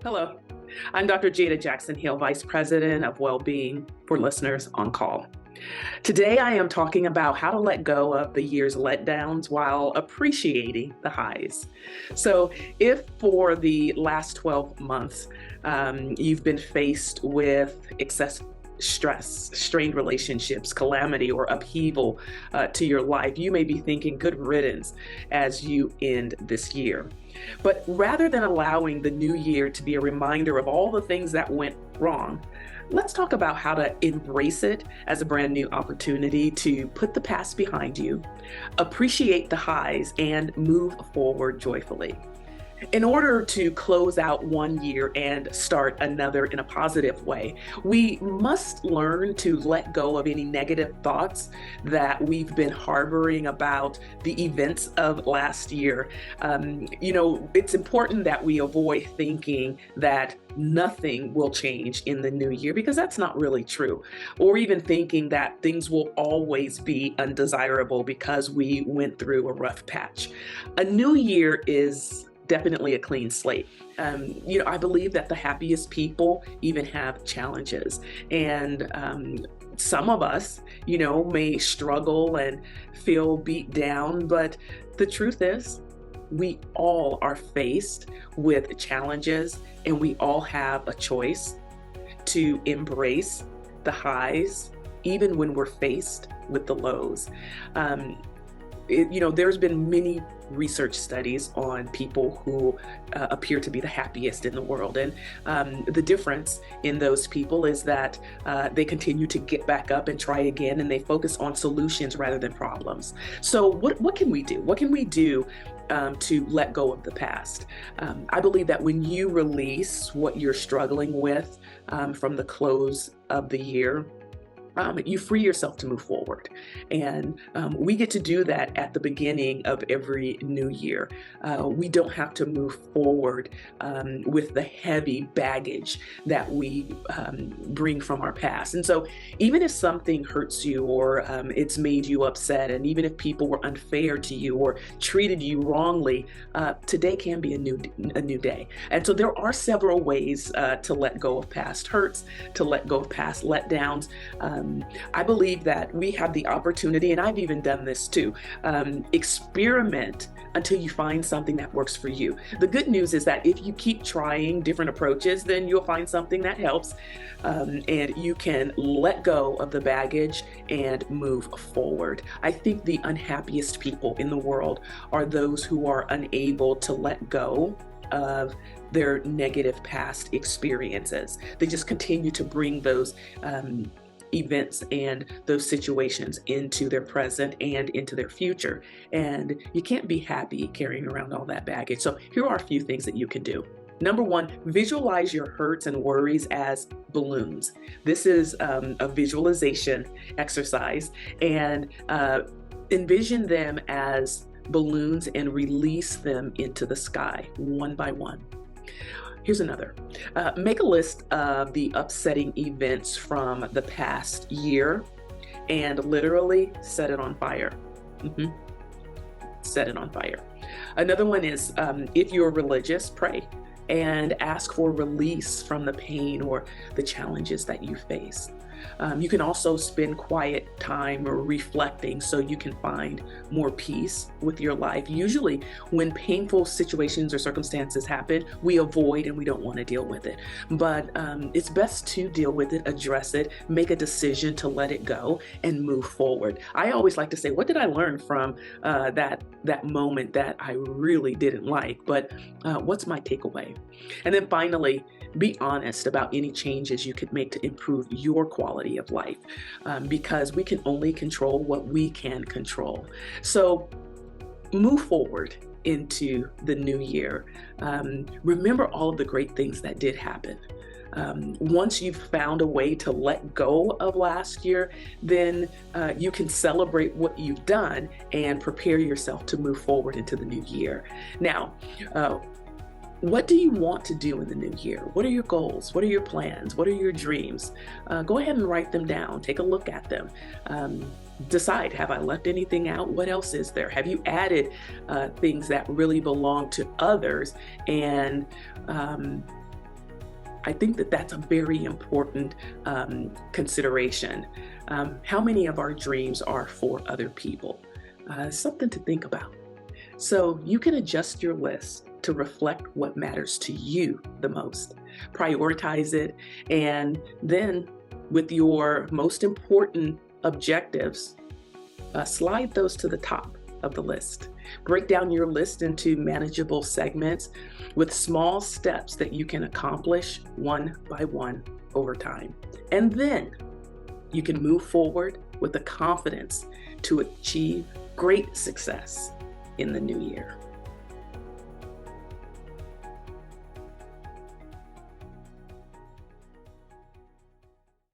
Hello, I'm Dr. Jada Jackson-Hill, Vice President of Wellbeing for Listeners on Call. Today, I am talking about how to let go of the year's letdowns while appreciating the highs. So, if for the last 12 months you've been faced with excessive stress, strained relationships, calamity, or upheaval to your life, you may be thinking good riddance as you end this year. But rather than allowing the new year to be a reminder of all the things that went wrong, let's talk about how to embrace it as a brand new opportunity to put the past behind you, appreciate the highs, and move forward joyfully. In order to close out one year and start another in a positive way, we must learn to let go of any negative thoughts that we've been harboring about the events of last year. It's important that we avoid thinking that nothing will change in the new year, because that's not really true. Or even thinking that things will always be undesirable because we went through a rough patch. A new year is definitely a clean slate. I believe that the happiest people even have challenges. And some of us, may struggle and feel beat down. But the truth is, we all are faced with challenges, and we all have a choice to embrace the highs, even when we're faced with the lows. There's been many research studies on people who appear to be the happiest in the world. And the difference in those people is that they continue to get back up and try again, and they focus on solutions rather than problems. So what can we do? What can we do to let go of the past? I believe that when you release what you're struggling with from the close of the year, you free yourself to move forward. And we get to do that at the beginning of every new year. We don't have to move forward with the heavy baggage that we bring from our past. And so even if something hurts you, or it's made you upset, and even if people were unfair to you or treated you wrongly, today can be a new day. And so there are several ways to let go of past hurts, to let go of past letdowns. I believe that we have the opportunity, and I've even done this too, experiment until you find something that works for you. The good news is that if you keep trying different approaches, then you'll find something that helps, and you can let go of the baggage and move forward. I think the unhappiest people in the world are those who are unable to let go of their negative past experiences. They just continue to bring those events and those situations into their present and into their future. And you can't be happy carrying around all that baggage. So here are a few things that you can do. Number one, visualize your hurts and worries as balloons. This is a visualization exercise, and envision them as balloons and release them into the sky one by one. Here's another. Make a list of the upsetting events from the past year and literally set it on fire. Set it on fire. Another one is, if you're religious, pray and ask for release from the pain or the challenges that you face. You can also spend quiet time or reflecting so you can find more peace with your life. Usually when painful situations or circumstances happen, we avoid and we don't want to deal with it. But it's best to deal with it, address it, make a decision to let it go and move forward. I always like to say, what did I learn from that moment that I really didn't like? But what's my takeaway? And then finally, be honest about any changes you could make to improve your quality of life, because we can only control what we can control. So move forward into the new year. Remember all of the great things that did happen. Once you've found a way to let go of last year, then you can celebrate what you've done and prepare yourself to move forward into the new year. Now, what do you want to do in the new year? What are your goals? What are your plans? What are your dreams? Go ahead and write them down. Take a look at them. Decide, have I left anything out? What else is there? Have you added things that really belong to others and I think that that's a very important consideration. How many of our dreams are for other people? Something to think about. So you can adjust your list to reflect what matters to you the most. Prioritize it, and then with your most important objectives, slide those to the top of the list. Break down your list into manageable segments with small steps that you can accomplish one by one over time. And then you can move forward with the confidence to achieve great success in the new year.